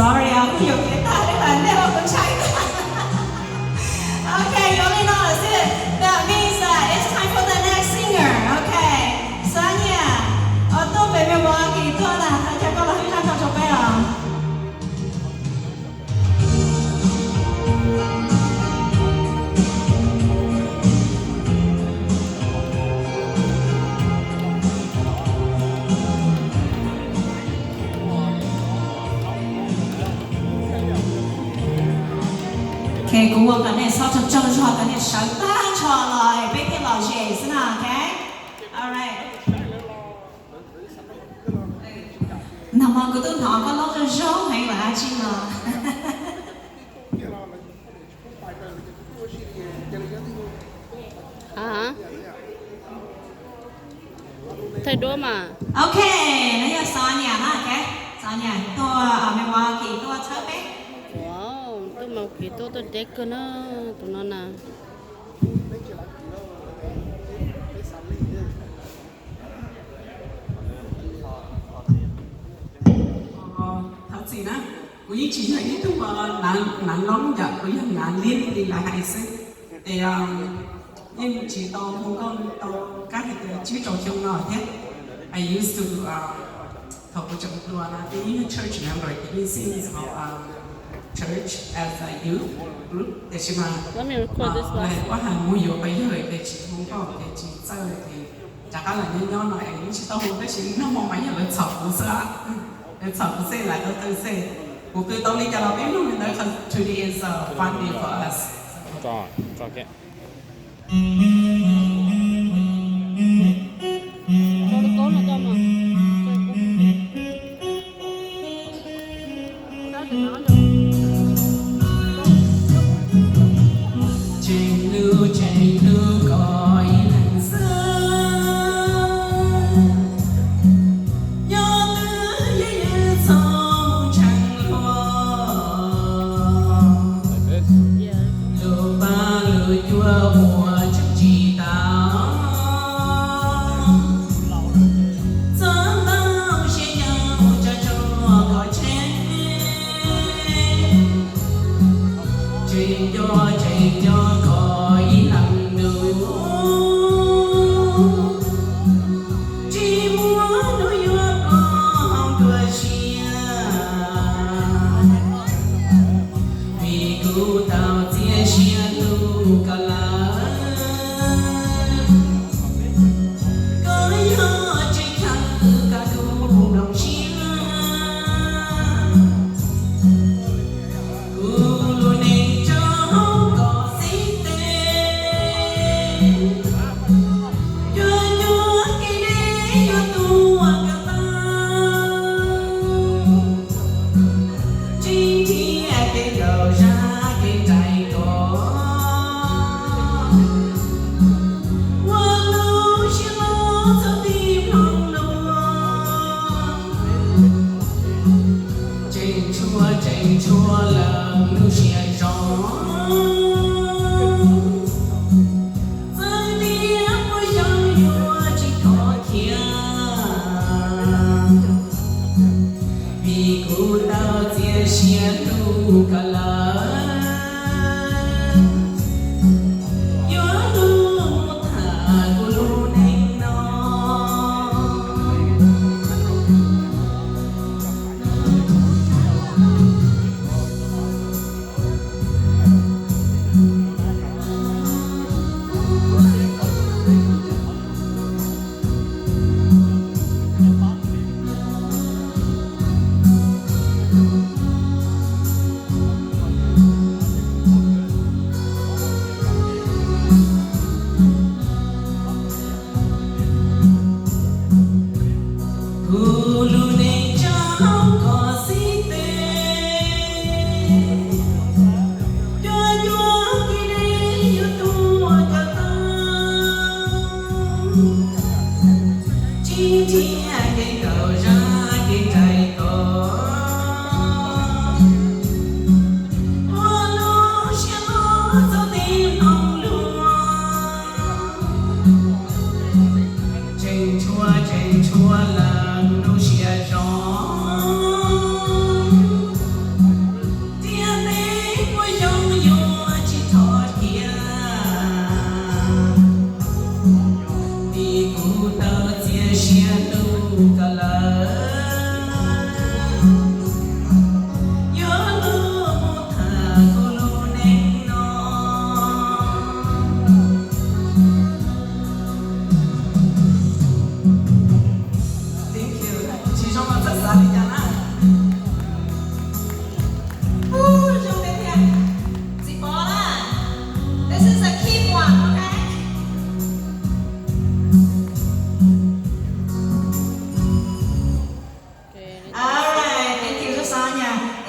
Sorry, aku yung kita dengan dia aku cakap. Okay, you only know that's it. That means that it's time for the next singer. Okay, Sonia, tôi về bên ngoài kỳ tôi là thầy cho con là huy sang cho bé à. Okay, cũng có cái này sau cho cái này sáng ta cho lại bên cái lò dễ thế nào, okay? Alright. Nằm mà cứ tôi nói có lúc cho rau hay là chi mà. À thầy đua mà. Okay, nãy giờ Sonia ha, okay? Sonia, tôi ở bên ngoài kỳ tôi thở bé. Wow, tôi mau kỳ tôi đẹp cơ nó tụi nó nè. Thật gì đó, quý chị thấy tôi nắng nóng giờ quý nắng liên thì là hay sức thì nhưng chỉ tôi không có tôi các cái chữ trò chung nào thế. I used to học trong đoàn being a church member in scenes of church as a youth group để chị mà lại quá hàng mua nhiều bây giờ để chị không có để chị chơi thì chắc là nhân nhau này chị tôi không biết chị nó mong mấy giờ lên sập cũng sợ lên sập cũng sẽ lại tôi sẽ cuộc cứ tôi đi cho nó biết luôn nên because today is a fun day for us. Cho cái. Có nó cho mà. Trên lưu gọi lạnh xa nhớ tư dễ sâu chẳng lo lừa ba lừa chua mùa chắc chi chia cái cầu ra cái trái cỏ hoa lúa xe lúa cho tim ông lúa trên chua làng nô xe gió Hãy subscribe cho kênh Ghiền Mì Gõ để không bỏ lỡ những video hấp dẫn